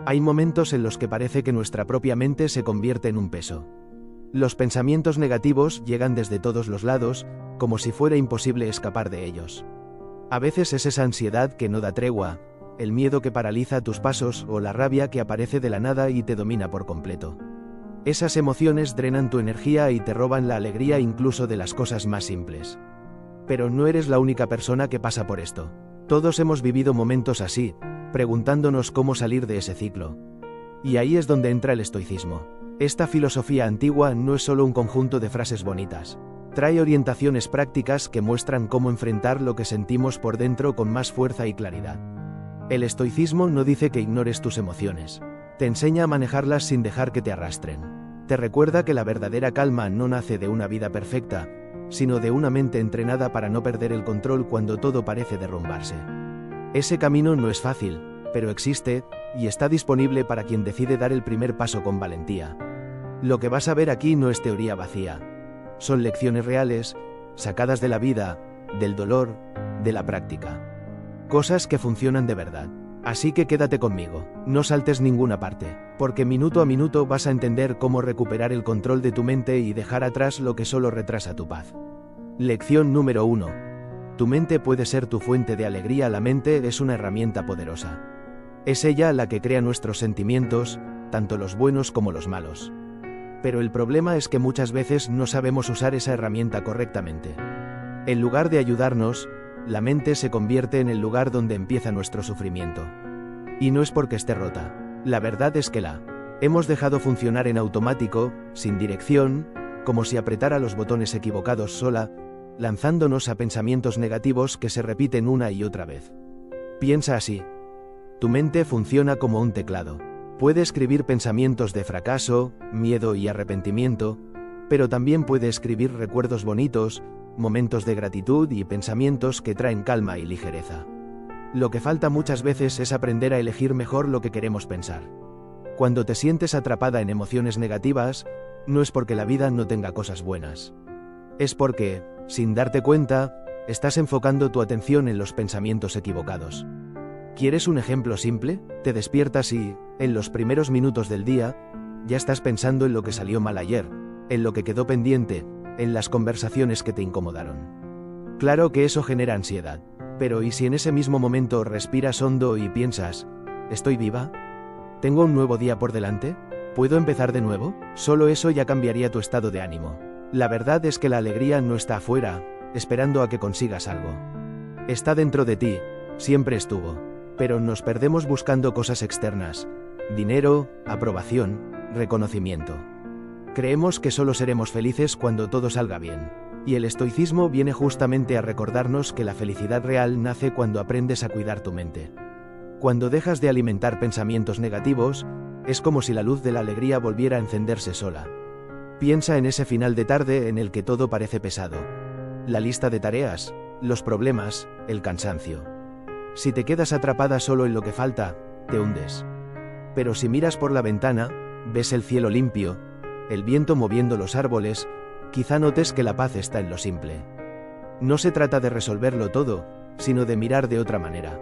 Hay momentos en los que parece que nuestra propia mente se convierte en un peso. Los pensamientos negativos llegan desde todos los lados, como si fuera imposible escapar de ellos. A veces es esa ansiedad que no da tregua, el miedo que paraliza tus pasos o la rabia que aparece de la nada y te domina por completo. Esas emociones drenan tu energía y te roban la alegría incluso de las cosas más simples. Pero no eres la única persona que pasa por esto. Todos hemos vivido momentos así, preguntándonos cómo salir de ese ciclo. Y ahí es donde entra el estoicismo. Esta filosofía antigua no es solo un conjunto de frases bonitas. Trae orientaciones prácticas que muestran cómo enfrentar lo que sentimos por dentro con más fuerza y claridad. El estoicismo no dice que ignores tus emociones. Te enseña a manejarlas sin dejar que te arrastren. Te recuerda que la verdadera calma no nace de una vida perfecta, sino de una mente entrenada para no perder el control cuando todo parece derrumbarse. Ese camino no es fácil, pero existe, y está disponible para quien decide dar el primer paso con valentía. Lo que vas a ver aquí no es teoría vacía. Son lecciones reales, sacadas de la vida, del dolor, de la práctica. Cosas que funcionan de verdad. Así que quédate conmigo, no saltes ninguna parte, porque minuto a minuto vas a entender cómo recuperar el control de tu mente y dejar atrás lo que solo retrasa tu paz. Lección número 1. Tu mente puede ser tu fuente de alegría. La mente es una herramienta poderosa. Es ella la que crea nuestros sentimientos, tanto los buenos como los malos. Pero el problema es que muchas veces no sabemos usar esa herramienta correctamente. En lugar de ayudarnos, la mente se convierte en el lugar donde empieza nuestro sufrimiento. Y no es porque esté rota. La verdad es que la hemos dejado funcionar en automático, sin dirección, como si apretara los botones equivocados sola, lanzándonos a pensamientos negativos que se repiten una y otra vez. Piensa así. Tu mente funciona como un teclado. Puede escribir pensamientos de fracaso, miedo y arrepentimiento, pero también puede escribir recuerdos bonitos, momentos de gratitud y pensamientos que traen calma y ligereza. Lo que falta muchas veces es aprender a elegir mejor lo que queremos pensar. Cuando te sientes atrapada en emociones negativas, no es porque la vida no tenga cosas buenas. Es porque, sin darte cuenta, estás enfocando tu atención en los pensamientos equivocados. ¿Quieres un ejemplo simple? Te despiertas y, en los primeros minutos del día, ya estás pensando en lo que salió mal ayer, en lo que quedó pendiente, en las conversaciones que te incomodaron. Claro que eso genera ansiedad, pero ¿y si en ese mismo momento respiras hondo y piensas, ¿estoy viva? ¿Tengo un nuevo día por delante? ¿Puedo empezar de nuevo? Solo eso ya cambiaría tu estado de ánimo. La verdad es que la alegría no está afuera, esperando a que consigas algo. Está dentro de ti, siempre estuvo, pero nos perdemos buscando cosas externas, dinero, aprobación, reconocimiento. Creemos que solo seremos felices cuando todo salga bien. Y el estoicismo viene justamente a recordarnos que la felicidad real nace cuando aprendes a cuidar tu mente. Cuando dejas de alimentar pensamientos negativos, es como si la luz de la alegría volviera a encenderse sola. Piensa en ese final de tarde en el que todo parece pesado. La lista de tareas, los problemas, el cansancio. Si te quedas atrapada solo en lo que falta, te hundes. Pero si miras por la ventana, ves el cielo limpio, el viento moviendo los árboles, quizá notes que la paz está en lo simple. No se trata de resolverlo todo, sino de mirar de otra manera.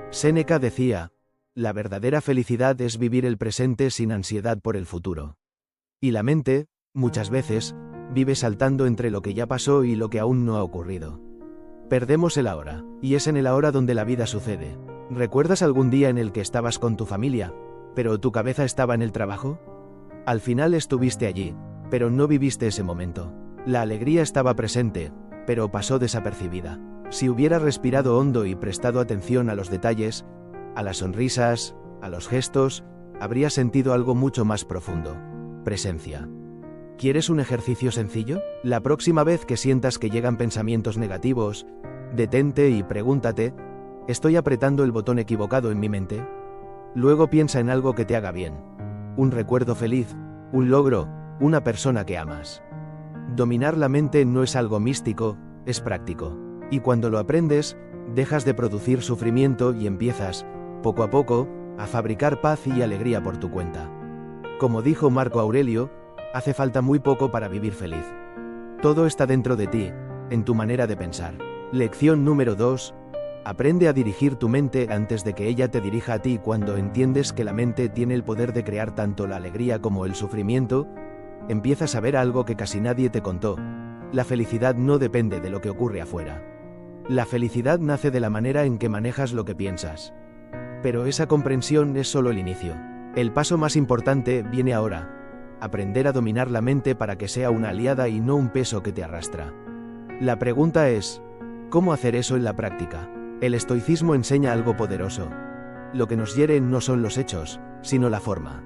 Séneca decía, la verdadera felicidad es vivir el presente sin ansiedad por el futuro. Y la mente, muchas veces, vive saltando entre lo que ya pasó y lo que aún no ha ocurrido. Perdemos el ahora, y es en el ahora donde la vida sucede. ¿Recuerdas algún día en el que estabas con tu familia, pero tu cabeza estaba en el trabajo? Al final estuviste allí, pero no viviste ese momento. La alegría estaba presente, pero pasó desapercibida. Si hubieras respirado hondo y prestado atención a los detalles, a las sonrisas, a los gestos, habrías sentido algo mucho más profundo. Presencia. ¿Quieres un ejercicio sencillo? La próxima vez que sientas que llegan pensamientos negativos, detente y pregúntate, ¿estoy apretando el botón equivocado en mi mente? Luego piensa en algo que te haga bien. Un recuerdo feliz, un logro, una persona que amas. Dominar la mente no es algo místico, es práctico. Y cuando lo aprendes, dejas de producir sufrimiento y empiezas, poco a poco, a fabricar paz y alegría por tu cuenta. Como dijo Marco Aurelio, hace falta muy poco para vivir feliz. Todo está dentro de ti, en tu manera de pensar. Lección número 2. Aprende a dirigir tu mente antes de que ella te dirija a ti. Cuando entiendes que la mente tiene el poder de crear tanto la alegría como el sufrimiento, empiezas a ver algo que casi nadie te contó. La felicidad no depende de lo que ocurre afuera. La felicidad nace de la manera en que manejas lo que piensas. Pero esa comprensión es solo el inicio. El paso más importante viene ahora. Aprender a dominar la mente para que sea una aliada y no un peso que te arrastra. La pregunta es, ¿cómo hacer eso en la práctica? El estoicismo enseña algo poderoso. Lo que nos hiere no son los hechos, sino la forma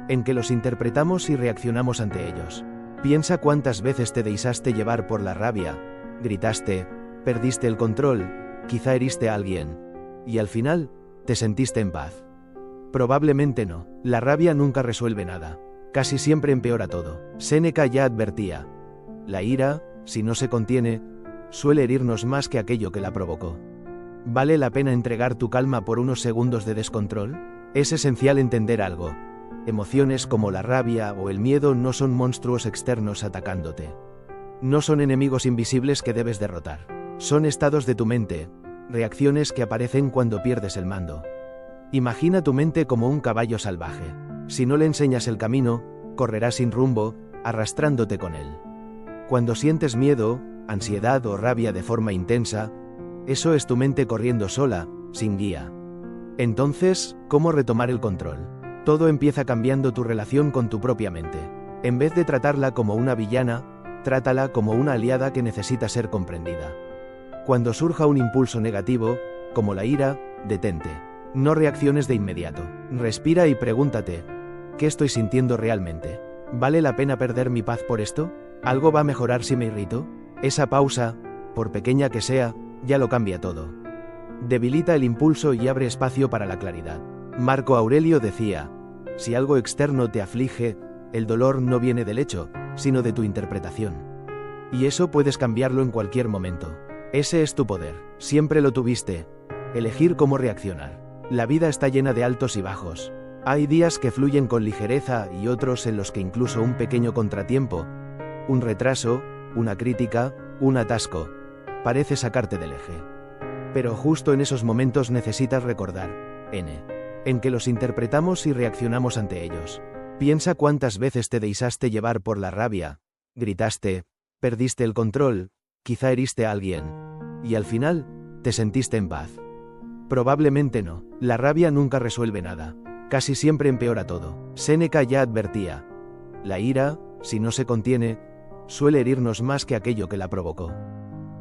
en que los interpretamos y reaccionamos ante ellos. Piensa cuántas veces te dejaste llevar por la rabia, gritaste, perdiste el control, quizá heriste a alguien, y al final, te sentiste en paz. Probablemente no. La rabia nunca resuelve nada. Casi siempre empeora todo. Séneca ya advertía. La ira, si no se contiene, suele herirnos más que aquello que la provocó. ¿Vale la pena entregar tu calma por unos segundos de descontrol? Es esencial entender algo. Emociones como la rabia o el miedo no son monstruos externos atacándote. No son enemigos invisibles que debes derrotar. Son estados de tu mente, reacciones que aparecen cuando pierdes el mando. Imagina tu mente como un caballo salvaje. Si no le enseñas el camino, correrá sin rumbo, arrastrándote con él. Cuando sientes miedo, ansiedad o rabia de forma intensa, eso es tu mente corriendo sola, sin guía. Entonces, ¿cómo retomar el control? Todo empieza cambiando tu relación con tu propia mente. En vez de tratarla como una villana, trátala como una aliada que necesita ser comprendida. Cuando surja un impulso negativo, como la ira, detente. No reacciones de inmediato. Respira y pregúntate, ¿qué estoy sintiendo realmente? ¿Vale la pena perder mi paz por esto? ¿Algo va a mejorar si me irrito? Esa pausa, por pequeña que sea, ya lo cambia todo. Debilita el impulso y abre espacio para la claridad. Marco Aurelio decía, si algo externo te aflige, el dolor no viene del hecho, sino de tu interpretación. Y eso puedes cambiarlo en cualquier momento. Ese es tu poder, siempre lo tuviste. Elegir cómo reaccionar. La vida está llena de altos y bajos. Hay días que fluyen con ligereza y otros en los que incluso un pequeño contratiempo, un retraso, una crítica, un atasco, parece sacarte del eje. Pero justo en esos momentos necesitas recordar, en que los interpretamos y reaccionamos ante ellos. Piensa cuántas veces te dejaste llevar por la rabia, gritaste, perdiste el control, quizá heriste a alguien, y al final, te sentiste en paz. Probablemente no. La rabia nunca resuelve nada. Casi siempre empeora todo. Séneca ya advertía. La ira, si no se contiene, suele herirnos más que aquello que la provocó.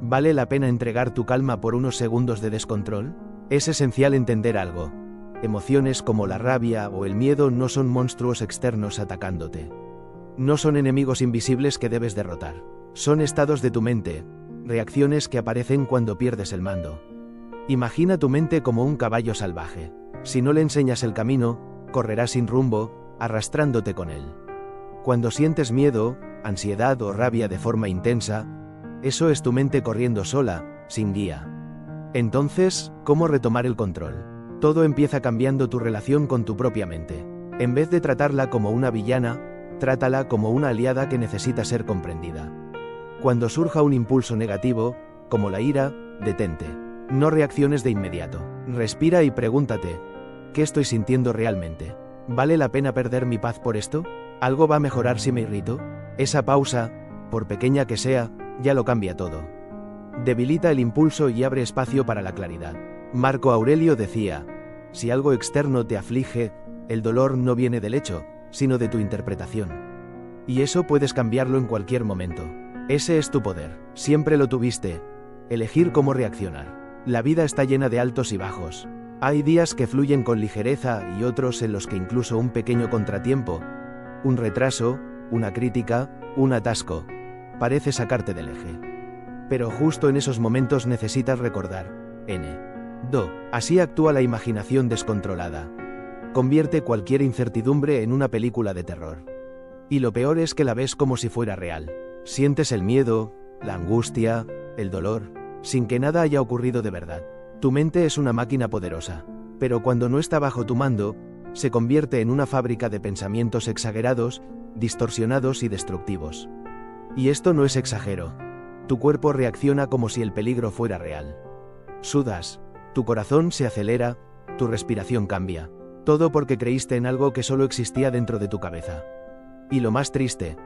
¿Vale la pena entregar tu calma por unos segundos de descontrol? Es esencial entender algo. Emociones como la rabia o el miedo no son monstruos externos atacándote. No son enemigos invisibles que debes derrotar. Son estados de tu mente, reacciones que aparecen cuando pierdes el mando. Imagina tu mente como un caballo salvaje. Si no le enseñas el camino, correrá sin rumbo, arrastrándote con él. Cuando sientes miedo, ansiedad o rabia de forma intensa, eso es tu mente corriendo sola, sin guía. Entonces, ¿cómo retomar el control? Todo empieza cambiando tu relación con tu propia mente. En vez de tratarla como una villana, trátala como una aliada que necesita ser comprendida. Cuando surja un impulso negativo, como la ira, detente. No reacciones de inmediato. Respira y pregúntate, ¿qué estoy sintiendo realmente? ¿Vale la pena perder mi paz por esto? ¿Algo va a mejorar si me irrito? Esa pausa, por pequeña que sea, ya lo cambia todo. Debilita el impulso y abre espacio para la claridad. Marco Aurelio decía, si algo externo te aflige, el dolor no viene del hecho, sino de tu interpretación. Y eso puedes cambiarlo en cualquier momento. Ese es tu poder, siempre lo tuviste. Elegir cómo reaccionar. La vida está llena de altos y bajos. Hay días que fluyen con ligereza y otros en los que incluso un pequeño contratiempo, un retraso, una crítica, un atasco, parece sacarte del eje. Pero justo en esos momentos necesitas recordar, así actúa la imaginación descontrolada. Convierte cualquier incertidumbre en una película de terror. Y lo peor es que la ves como si fuera real. Sientes el miedo, la angustia, el dolor, sin que nada haya ocurrido de verdad. Tu mente es una máquina poderosa, pero cuando no está bajo tu mando, se convierte en una fábrica de pensamientos exagerados, distorsionados y destructivos. Y esto no es exagero. Tu cuerpo reacciona como si el peligro fuera real. Sudas, tu corazón se acelera, tu respiración cambia. Todo porque creíste en algo que solo existía dentro de tu cabeza. Y lo más triste,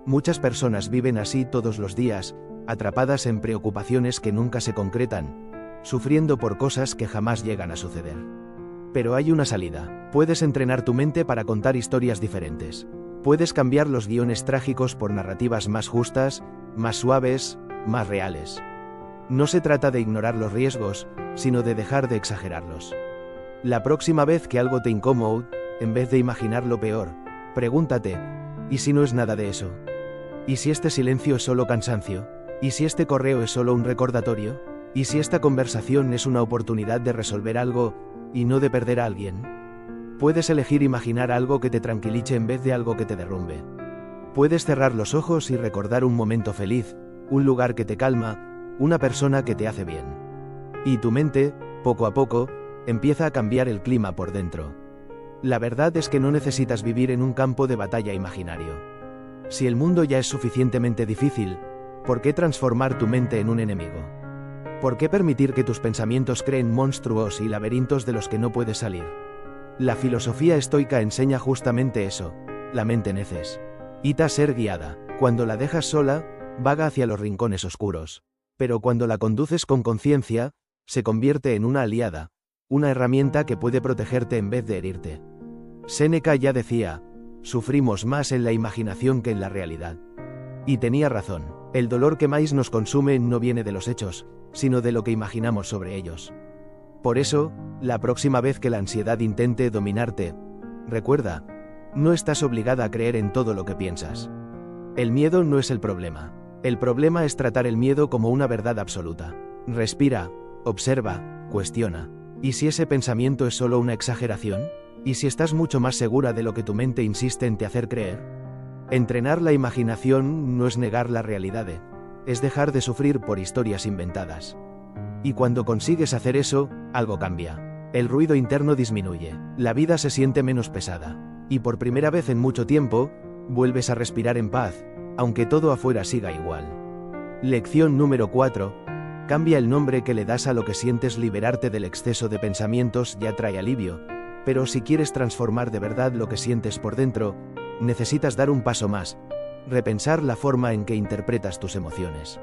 muchas personas viven así todos los días, atrapadas en preocupaciones que nunca se concretan, sufriendo por cosas que jamás llegan a suceder. Pero hay una salida. Puedes entrenar tu mente para contar historias diferentes. Puedes cambiar los guiones trágicos por narrativas más justas, más suaves, más reales. No se trata de ignorar los riesgos, sino de dejar de exagerarlos. La próxima vez que algo te incomode, en vez de imaginar lo peor, pregúntate, ¿y si no es nada de eso? ¿Y si este silencio es solo cansancio? ¿Y si este correo es solo un recordatorio? ¿Y si esta conversación es una oportunidad de resolver algo, y no de perder a alguien? Puedes elegir imaginar algo que te tranquilice en vez de algo que te derrumbe. Puedes cerrar los ojos y recordar un momento feliz, un lugar que te calma, una persona que te hace bien. Y tu mente, poco a poco, empieza a cambiar el clima por dentro. La verdad es que no necesitas vivir en un campo de batalla imaginario. Si el mundo ya es suficientemente difícil, ¿por qué transformar tu mente en un enemigo? ¿Por qué permitir que tus pensamientos creen monstruos y laberintos de los que no puedes salir? La filosofía estoica enseña justamente eso. La mente necesita ser guiada. Cuando la dejas sola, vaga hacia los rincones oscuros. Pero cuando la conduces con conciencia, se convierte en una aliada, una herramienta que puede protegerte en vez de herirte. Séneca ya decía, sufrimos más en la imaginación que en la realidad. Y tenía razón. El dolor que más nos consume no viene de los hechos, sino de lo que imaginamos sobre ellos. Por eso, la próxima vez que la ansiedad intente dominarte, recuerda, no estás obligada a creer en todo lo que piensas. El miedo no es el problema. El problema es tratar el miedo como una verdad absoluta. Respira, observa, cuestiona. ¿Y si ese pensamiento es solo una exageración? ¿Y si estás mucho más segura de lo que tu mente insiste en te hacer creer? Entrenar la imaginación no es negar la realidad, es dejar de sufrir por historias inventadas. Y cuando consigues hacer eso, algo cambia. El ruido interno disminuye, la vida se siente menos pesada. Y por primera vez en mucho tiempo, vuelves a respirar en paz, aunque todo afuera siga igual. Lección número 4. Cambia el nombre que le das a lo que sientes. Liberarte del exceso de pensamientos ya trae alivio, pero si quieres transformar de verdad lo que sientes por dentro, necesitas dar un paso más, repensar la forma en que interpretas tus emociones.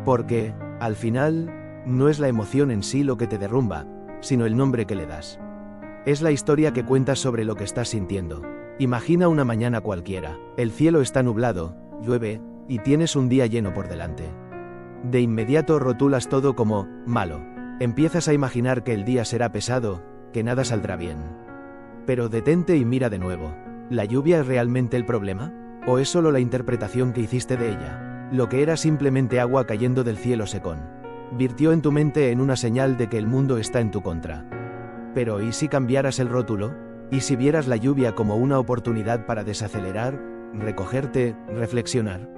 Porque, al final, no es la emoción en sí lo que te derrumba, sino el nombre que le das. Es la historia que cuentas sobre lo que estás sintiendo. Imagina una mañana cualquiera, el cielo está nublado, llueve, y tienes un día lleno por delante. De inmediato rotulas todo como malo. Empiezas a imaginar que el día será pesado, que nada saldrá bien. Pero detente y mira de nuevo. ¿La lluvia es realmente el problema? ¿O es solo la interpretación que hiciste de ella? Lo que era simplemente agua cayendo del cielo se convirtió en tu mente en una señal de que el mundo está en tu contra. Pero ¿y si cambiaras el rótulo? ¿Y si vieras la lluvia como una oportunidad para desacelerar, recogerte, reflexionar?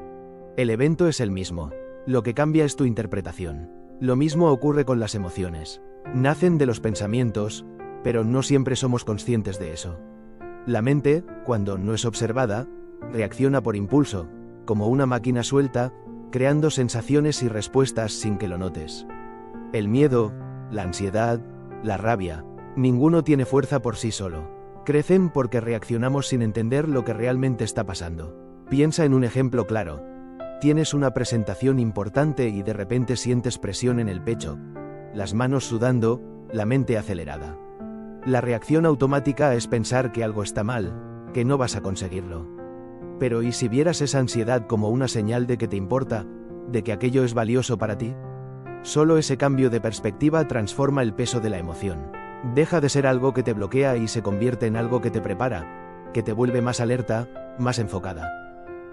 El evento es el mismo. Lo que cambia es tu interpretación. Lo mismo ocurre con las emociones. Nacen de los pensamientos, pero no siempre somos conscientes de eso. La mente, cuando no es observada, reacciona por impulso, como una máquina suelta, creando sensaciones y respuestas sin que lo notes. El miedo, la ansiedad, la rabia, ninguno tiene fuerza por sí solo. Crecen porque reaccionamos sin entender lo que realmente está pasando. Piensa en un ejemplo claro. Tienes una presentación importante y de repente sientes presión en el pecho, las manos sudando, la mente acelerada. La reacción automática es pensar que algo está mal, que no vas a conseguirlo. Pero ¿y si vieras esa ansiedad como una señal de que te importa, de que aquello es valioso para ti? Solo ese cambio de perspectiva transforma el peso de la emoción. Deja de ser algo que te bloquea y se convierte en algo que te prepara, que te vuelve más alerta, más enfocada.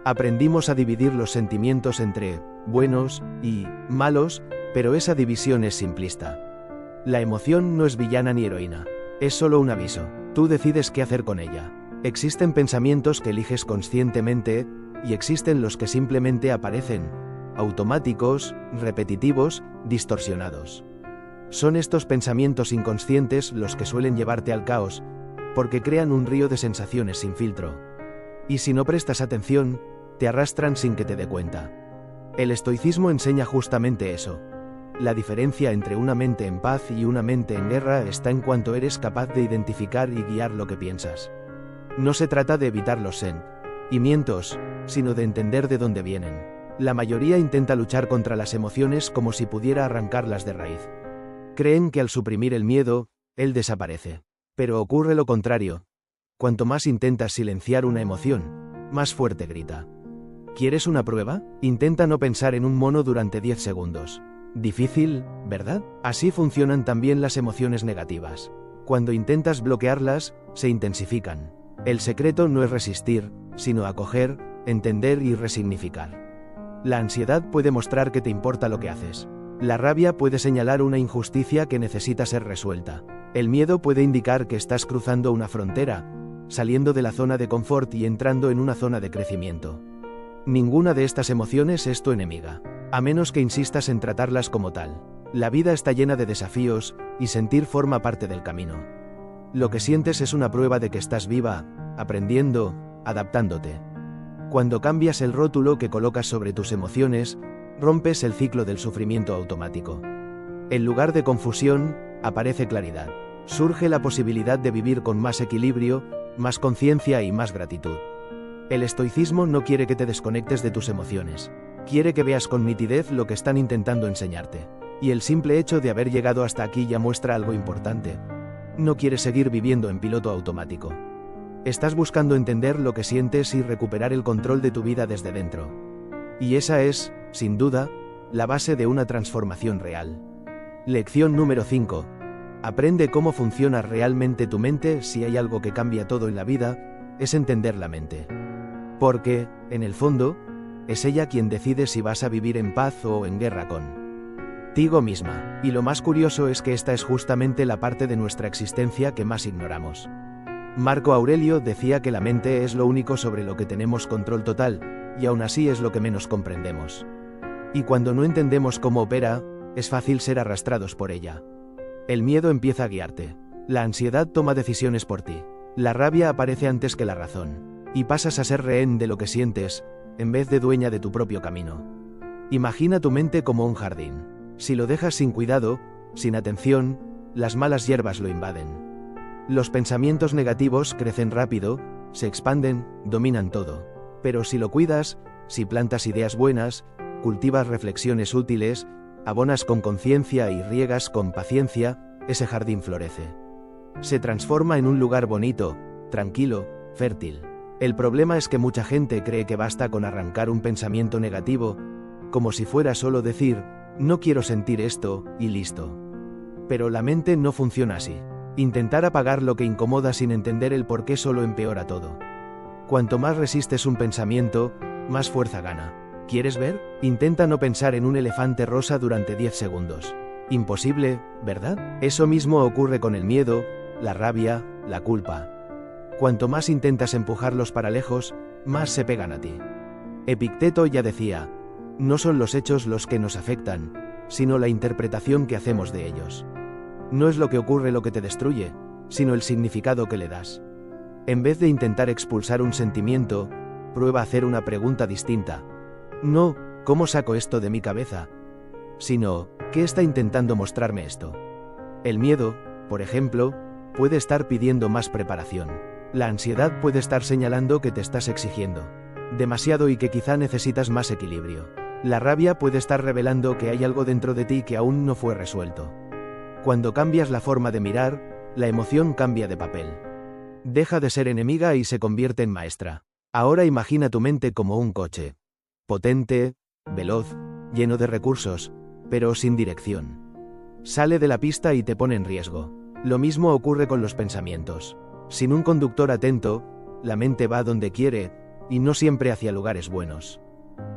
Aprendimos a dividir los sentimientos entre buenos y malos, pero esa división es simplista. La emoción no es villana ni heroína, es solo un aviso. Tú decides qué hacer con ella. Existen pensamientos que eliges conscientemente, y existen los que simplemente aparecen, automáticos, repetitivos, distorsionados. Son estos pensamientos inconscientes los que suelen llevarte al caos, porque crean un río de sensaciones sin filtro. Y si no prestas atención, te arrastran sin que te dé cuenta. El estoicismo enseña justamente eso. La diferencia entre una mente en paz y una mente en guerra está en cuanto eres capaz de identificar y guiar lo que piensas. No se trata de evitar los sentimientos, sino de entender de dónde vienen. La mayoría intenta luchar contra las emociones como si pudiera arrancarlas de raíz. Creen que al suprimir el miedo, él desaparece. Pero ocurre lo contrario. Cuanto más intentas silenciar una emoción, más fuerte grita. ¿Quieres una prueba? Intenta no pensar en un mono durante 10 segundos. Difícil, ¿verdad? Así funcionan también las emociones negativas. Cuando intentas bloquearlas, se intensifican. El secreto no es resistir, sino acoger, entender y resignificar. La ansiedad puede mostrar que te importa lo que haces. La rabia puede señalar una injusticia que necesita ser resuelta. El miedo puede indicar que estás cruzando una frontera, saliendo de la zona de confort y entrando en una zona de crecimiento. Ninguna de estas emociones es tu enemiga, a menos que insistas en tratarlas como tal. La vida está llena de desafíos, y sentir forma parte del camino. Lo que sientes es una prueba de que estás viva, aprendiendo, adaptándote. Cuando cambias el rótulo que colocas sobre tus emociones, rompes el ciclo del sufrimiento automático. En lugar de confusión, aparece claridad. Surge la posibilidad de vivir con más equilibrio, más conciencia y más gratitud. El estoicismo no quiere que te desconectes de tus emociones. Quiere que veas con nitidez lo que están intentando enseñarte. Y el simple hecho de haber llegado hasta aquí ya muestra algo importante. No quieres seguir viviendo en piloto automático. Estás buscando entender lo que sientes y recuperar el control de tu vida desde dentro. Y esa es, sin duda, la base de una transformación real. Lección número 5. Aprende cómo funciona realmente tu mente. Si hay algo que cambia todo en la vida, es entender la mente. Porque, en el fondo, es ella quien decide si vas a vivir en paz o en guerra contigo misma. Y lo más curioso es que esta es justamente la parte de nuestra existencia que más ignoramos. Marco Aurelio decía que la mente es lo único sobre lo que tenemos control total, y aún así es lo que menos comprendemos. Y cuando no entendemos cómo opera, es fácil ser arrastrados por ella. El miedo empieza a guiarte. La ansiedad toma decisiones por ti. La rabia aparece antes que la razón. Y pasas a ser rehén de lo que sientes, en vez de dueña de tu propio camino. Imagina tu mente como un jardín. Si lo dejas sin cuidado, sin atención, las malas hierbas lo invaden. Los pensamientos negativos crecen rápido, se expanden, dominan todo. Pero si lo cuidas, si plantas ideas buenas, cultivas reflexiones útiles, abonas con conciencia y riegas con paciencia, ese jardín florece. Se transforma en un lugar bonito, tranquilo, fértil. El problema es que mucha gente cree que basta con arrancar un pensamiento negativo, como si fuera solo decir, no quiero sentir esto, y listo. Pero la mente no funciona así. Intentar apagar lo que incomoda sin entender el por qué solo empeora todo. Cuanto más resistes un pensamiento, más fuerza gana. ¿Quieres ver? Intenta no pensar en un elefante rosa durante 10 segundos. Imposible, ¿verdad? Eso mismo ocurre con el miedo, la rabia, la culpa. Cuanto más intentas empujarlos para lejos, más se pegan a ti. Epicteto ya decía, no son los hechos los que nos afectan, sino la interpretación que hacemos de ellos. No es lo que ocurre lo que te destruye, sino el significado que le das. En vez de intentar expulsar un sentimiento, prueba a hacer una pregunta distinta. No, ¿cómo saco esto de mi cabeza? Sino, ¿qué está intentando mostrarme esto? El miedo, por ejemplo, puede estar pidiendo más preparación. La ansiedad puede estar señalando que te estás exigiendo demasiado y que quizá necesitas más equilibrio. La rabia puede estar revelando que hay algo dentro de ti que aún no fue resuelto. Cuando cambias la forma de mirar, la emoción cambia de papel. Deja de ser enemiga y se convierte en maestra. Ahora imagina tu mente como un coche. Potente, veloz, lleno de recursos, pero sin dirección. Sale de la pista y te pone en riesgo. Lo mismo ocurre con los pensamientos. Sin un conductor atento, la mente va donde quiere, y no siempre hacia lugares buenos.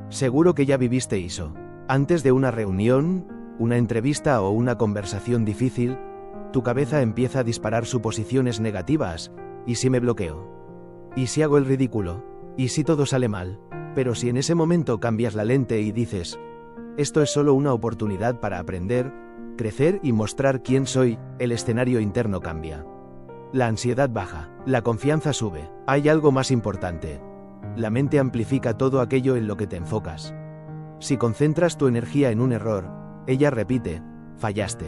Seguro que ya viviste eso. Antes de una reunión, una entrevista o una conversación difícil, tu cabeza empieza a disparar suposiciones negativas. ¿Y si me bloqueo? ¿Y si hago el ridículo? ¿Y si todo sale mal? Pero si en ese momento cambias la lente y dices, esto es solo una oportunidad para aprender, crecer y mostrar quién soy, el escenario interno cambia. La ansiedad baja, la confianza sube. Hay algo más importante. La mente amplifica todo aquello en lo que te enfocas. Si concentras tu energía en un error, ella repite, fallaste.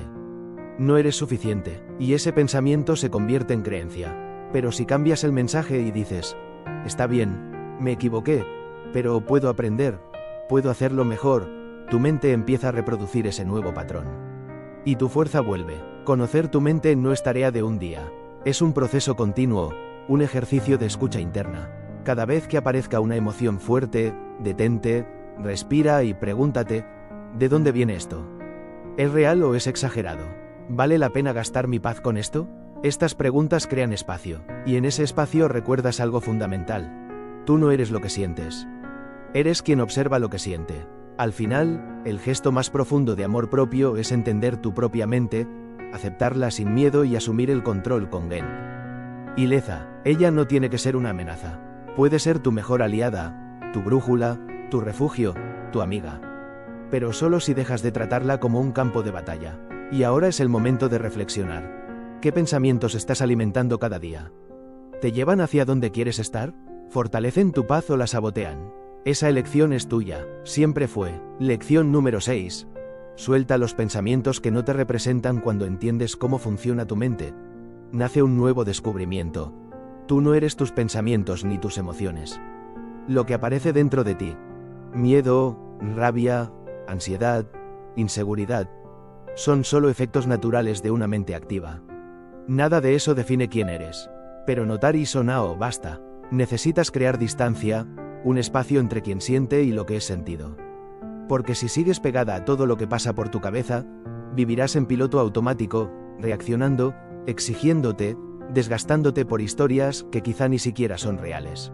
No eres suficiente, y ese pensamiento se convierte en creencia. Pero si cambias el mensaje y dices, está bien, me equivoqué, pero puedo aprender, puedo hacerlo mejor, tu mente empieza a reproducir ese nuevo patrón. Y tu fuerza vuelve. Conocer tu mente no es tarea de un día. Es un proceso continuo, un ejercicio de escucha interna. Cada vez que aparezca una emoción fuerte, detente, respira y pregúntate, ¿de dónde viene esto? ¿Es real o es exagerado? ¿Vale la pena gastar mi paz con esto? Estas preguntas crean espacio, y en ese espacio recuerdas algo fundamental. Tú no eres lo que sientes. Eres quien observa lo que siente. Al final, el gesto más profundo de amor propio es entender tu propia mente, aceptarla sin miedo y asumir el control con Gen. Y Leza, ella no tiene que ser una amenaza. Puede ser tu mejor aliada, tu brújula, tu refugio, tu amiga. Pero solo si dejas de tratarla como un campo de batalla. Y ahora es el momento de reflexionar. ¿Qué pensamientos estás alimentando cada día? ¿Te llevan hacia donde quieres estar? ¿Fortalecen tu paz o la sabotean? Esa elección es tuya, siempre fue. Lección número 6. Suelta los pensamientos que no te representan. Cuando entiendes cómo funciona tu mente, nace un nuevo descubrimiento. Tú no eres tus pensamientos ni tus emociones. Lo que aparece dentro de ti, miedo, rabia, ansiedad, inseguridad, son solo efectos naturales de una mente activa. Nada de eso define quién eres. Pero notar eso no basta. Necesitas crear distancia, un espacio entre quien siente y lo que es sentido. Porque si sigues pegada a todo lo que pasa por tu cabeza, vivirás en piloto automático, reaccionando, exigiéndote, desgastándote por historias que quizá ni siquiera son reales.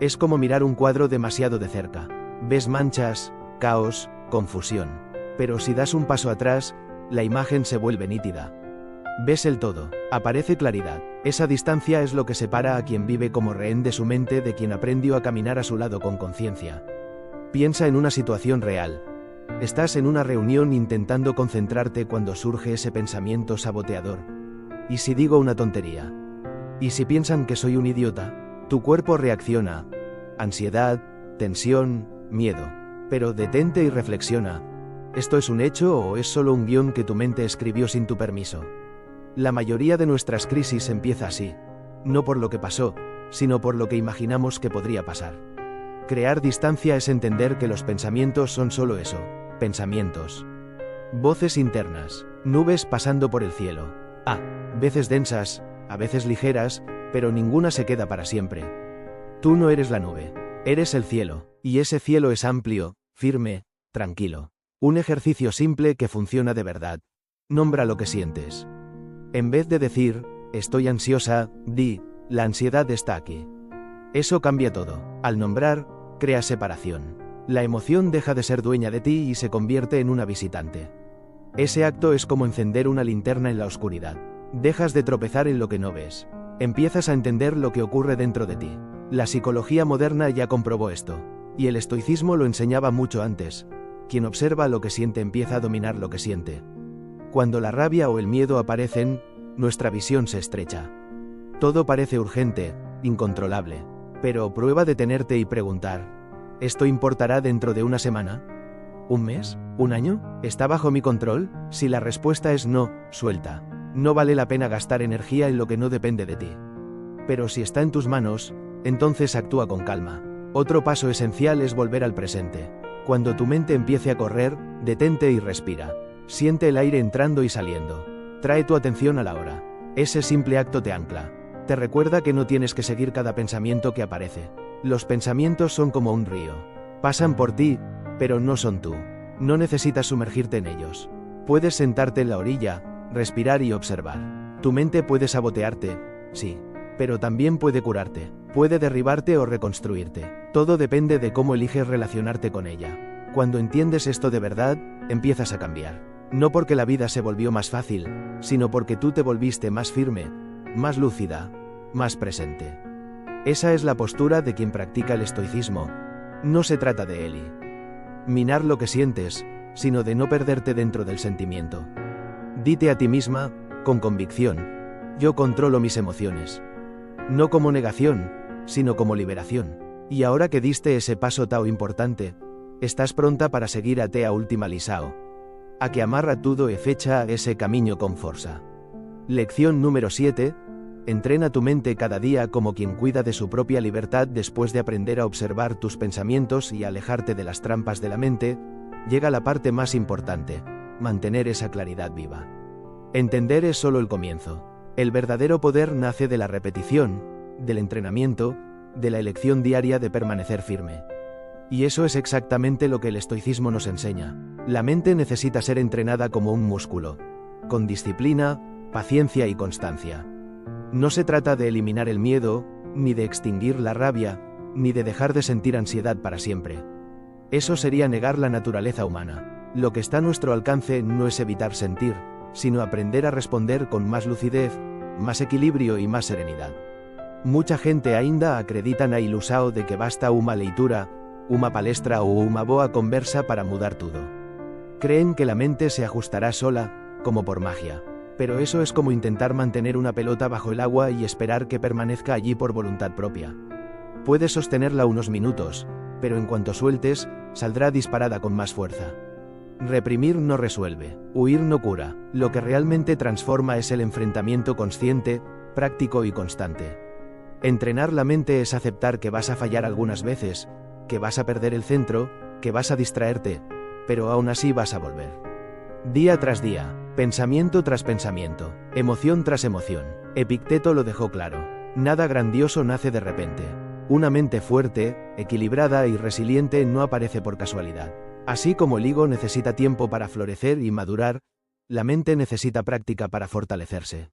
Es como mirar un cuadro demasiado de cerca. Ves manchas, caos, confusión. Pero si das un paso atrás, la imagen se vuelve nítida. Ves el todo, aparece claridad. Esa distancia es lo que separa a quien vive como rehén de su mente de quien aprendió a caminar a su lado con conciencia. Piensa en una situación real. Estás en una reunión intentando concentrarte cuando surge ese pensamiento saboteador. ¿Y si digo una tontería? ¿Y si piensan que soy un idiota? Tu cuerpo reacciona. Ansiedad, tensión, miedo. Pero detente y reflexiona. ¿Esto es un hecho o es solo un guión que tu mente escribió sin tu permiso? La mayoría de nuestras crisis empieza así. No por lo que pasó, sino por lo que imaginamos que podría pasar. Crear distancia es entender que los pensamientos son solo eso, pensamientos. Voces internas, nubes pasando por el cielo. A veces densas, a veces ligeras, pero ninguna se queda para siempre. Tú no eres la nube, eres el cielo, y ese cielo es amplio, firme, tranquilo. Un ejercicio simple que funciona de verdad. Nombra lo que sientes. En vez de decir, estoy ansiosa, di, la ansiedad está aquí. Eso cambia todo. Al nombrar, crea separación. La emoción deja de ser dueña de ti y se convierte en una visitante. Ese acto es como encender una linterna en la oscuridad. Dejas de tropezar en lo que no ves. Empiezas a entender lo que ocurre dentro de ti. La psicología moderna ya comprobó esto. Y el estoicismo lo enseñaba mucho antes. Quien observa lo que siente empieza a dominar lo que siente. Cuando la rabia o el miedo aparecen, nuestra visión se estrecha. Todo parece urgente, incontrolable. Pero prueba detenerte y preguntar, ¿esto importará dentro de una semana? ¿Un mes? ¿Un año? ¿Está bajo mi control? Si la respuesta es no, suelta. No vale la pena gastar energía en lo que no depende de ti. Pero si está en tus manos, entonces actúa con calma. Otro paso esencial es volver al presente. Cuando tu mente empiece a correr, detente y respira. Siente el aire entrando y saliendo. Trae tu atención a la hora. Ese simple acto te ancla. Te recuerda que no tienes que seguir cada pensamiento que aparece. Los pensamientos son como un río. Pasan por ti, pero no son tú. No necesitas sumergirte en ellos. Puedes sentarte en la orilla, respirar y observar. Tu mente puede sabotearte, sí, pero también puede curarte. Puede derribarte o reconstruirte. Todo depende de cómo eliges relacionarte con ella. Cuando entiendes esto de verdad, empiezas a cambiar. No porque la vida se volvió más fácil, sino porque tú te volviste más firme, más lúcida, más presente. Esa es la postura de quien practica el estoicismo. No se trata de minar lo que sientes, sino de no perderte dentro del sentimiento. Dite a ti misma, con convicción, yo controlo mis emociones. No como negación, sino como liberación. Y ahora que diste ese paso tan importante, estás pronta para seguir a Tea Última Lisao. a que amarra todo e fecha ese camino con forza. Lección número 7. Entrena tu mente cada día como quien cuida de su propia libertad. Después de aprender a observar tus pensamientos y alejarte de las trampas de la mente, llega la parte más importante: mantener esa claridad viva. Entender es solo el comienzo. El verdadero poder nace de la repetición, del entrenamiento, de la elección diaria de permanecer firme. Y eso es exactamente lo que el estoicismo nos enseña. La mente necesita ser entrenada como un músculo, con disciplina, paciencia y constancia. No se trata de eliminar el miedo, ni de extinguir la rabia, ni de dejar de sentir ansiedad para siempre. Eso sería negar la naturaleza humana. Lo que está a nuestro alcance no es evitar sentir, sino aprender a responder con más lucidez, más equilibrio y más serenidad. Mucha gente ainda acredita na ilusao de que basta una leitura, una palestra o una boa conversa para mudar todo. Creen que la mente se ajustará sola, como por magia. Pero eso es como intentar mantener una pelota bajo el agua y esperar que permanezca allí por voluntad propia. Puedes sostenerla unos minutos, pero en cuanto sueltes, saldrá disparada con más fuerza. Reprimir no resuelve, huir no cura. Lo que realmente transforma es el enfrentamiento consciente, práctico y constante. Entrenar la mente es aceptar que vas a fallar algunas veces, que vas a perder el centro, que vas a distraerte, pero aún así vas a volver. Día tras día, pensamiento tras pensamiento, emoción tras emoción. Epicteto lo dejó claro: nada grandioso nace de repente. Una mente fuerte, equilibrada y resiliente no aparece por casualidad. Así como el higo necesita tiempo para florecer y madurar, la mente necesita práctica para fortalecerse.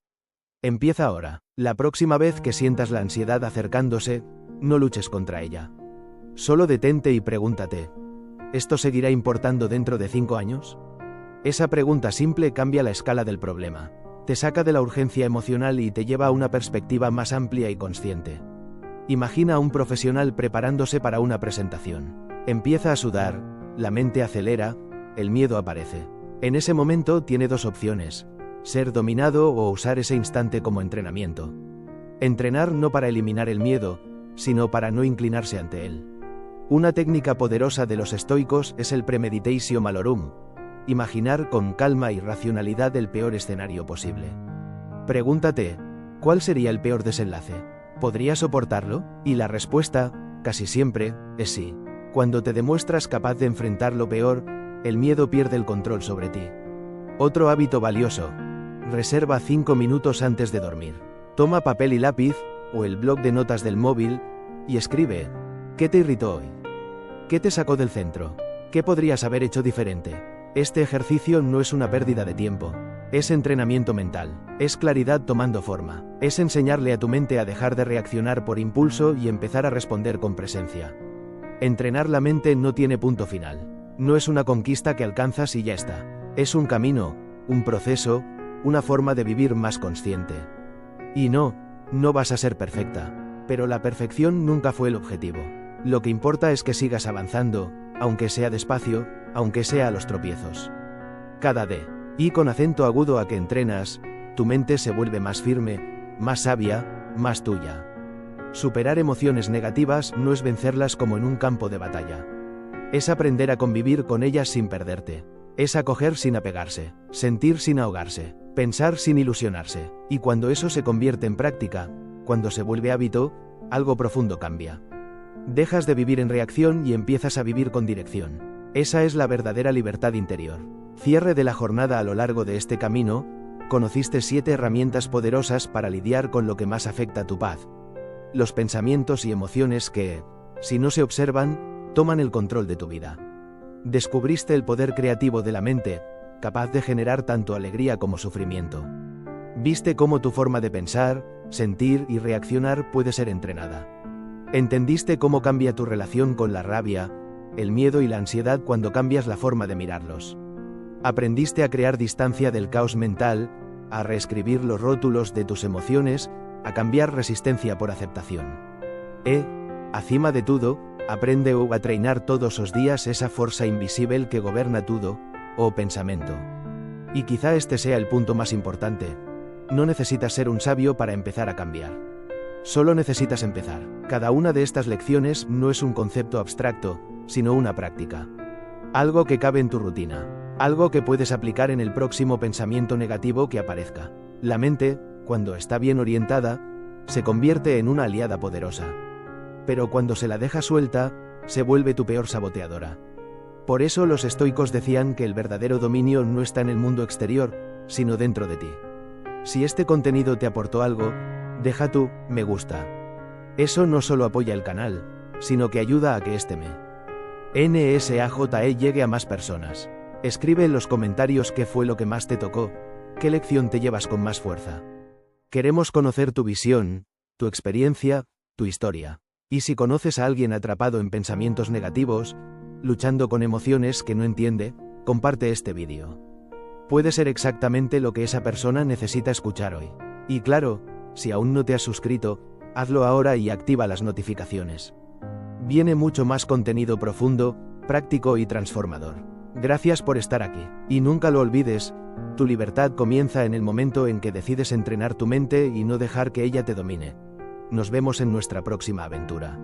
Empieza ahora. La próxima vez que sientas la ansiedad acercándose, no luches contra ella. Solo detente y pregúntate: ¿esto seguirá importando dentro de 5 años? Esa pregunta simple cambia la escala del problema. Te saca de la urgencia emocional y te lleva a una perspectiva más amplia y consciente. Imagina a un profesional preparándose para una presentación. Empieza a sudar, la mente acelera, el miedo aparece. En ese momento tiene 2 opciones: ser dominado o usar ese instante como entrenamiento. Entrenar no para eliminar el miedo, sino para no inclinarse ante él. Una técnica poderosa de los estoicos es el premeditatio malorum: imaginar con calma y racionalidad el peor escenario posible. Pregúntate: ¿cuál sería el peor desenlace? ¿Podría soportarlo? Y la respuesta, casi siempre, es sí. Cuando te demuestras capaz de enfrentar lo peor, el miedo pierde el control sobre ti. Otro hábito valioso: reserva 5 minutos antes de dormir. Toma papel y lápiz, o el bloc de notas del móvil, y escribe: ¿qué te irritó hoy? ¿Qué te sacó del centro? ¿Qué podrías haber hecho diferente? Este ejercicio no es una pérdida de tiempo. Es entrenamiento mental. Es claridad tomando forma. Es enseñarle a tu mente a dejar de reaccionar por impulso y empezar a responder con presencia. Entrenar la mente no tiene punto final. No es una conquista que alcanzas y ya está. Es un camino, un proceso, una forma de vivir más consciente. Y no vas a ser perfecta. Pero la perfección nunca fue el objetivo. Lo que importa es que sigas avanzando, aunque sea despacio, aunque sea a los tropiezos. Cada día, y con acento agudo a que entrenas, tu mente se vuelve más firme, más sabia, más tuya. Superar emociones negativas no es vencerlas como en un campo de batalla. Es aprender a convivir con ellas sin perderte. Es acoger sin apegarse, sentir sin ahogarse, pensar sin ilusionarse. Y cuando eso se convierte en práctica, cuando se vuelve hábito, algo profundo cambia. Dejas de vivir en reacción y empiezas a vivir con dirección. Esa es la verdadera libertad interior. Cierre de la jornada. A lo largo de este camino, conociste 7 herramientas poderosas para lidiar con lo que más afecta a tu paz. Los pensamientos y emociones que, si no se observan, toman el control de tu vida. Descubriste el poder creativo de la mente, capaz de generar tanto alegría como sufrimiento. Viste cómo tu forma de pensar, sentir y reaccionar puede ser entrenada. Entendiste cómo cambia tu relación con la rabia, el miedo y la ansiedad cuando cambias la forma de mirarlos. Aprendiste a crear distancia del caos mental, a reescribir los rótulos de tus emociones, a cambiar resistencia por aceptación. Acima de todo, aprende a treinar todos os días esa fuerza invisible que gobierna todo, o pensamiento. Y quizá este sea el punto más importante. No necesitas ser un sabio para empezar a cambiar. Solo necesitas empezar. Cada una de estas lecciones no es un concepto abstracto, sino una práctica. Algo que cabe en tu rutina. Algo que puedes aplicar en el próximo pensamiento negativo que aparezca. La mente, cuando está bien orientada, se convierte en una aliada poderosa. Pero cuando se la deja suelta, se vuelve tu peor saboteadora. Por eso los estoicos decían que el verdadero dominio no está en el mundo exterior, sino dentro de ti. Si este contenido te aportó algo, deja tu me gusta. Eso no solo apoya el canal, sino que ayuda a que este NSAJE llegue a más personas. Escribe en los comentarios qué fue lo que más te tocó, qué lección te llevas con más fuerza. Queremos conocer tu visión, tu experiencia, tu historia. Y si conoces a alguien atrapado en pensamientos negativos, luchando con emociones que no entiende, comparte este vídeo. Puede ser exactamente lo que esa persona necesita escuchar hoy. Y claro, si aún no te has suscrito, hazlo ahora y activa las notificaciones. Viene mucho más contenido profundo, práctico y transformador. Gracias por estar aquí. Y nunca lo olvides, tu libertad comienza en el momento en que decides entrenar tu mente y no dejar que ella te domine. Nos vemos en nuestra próxima aventura.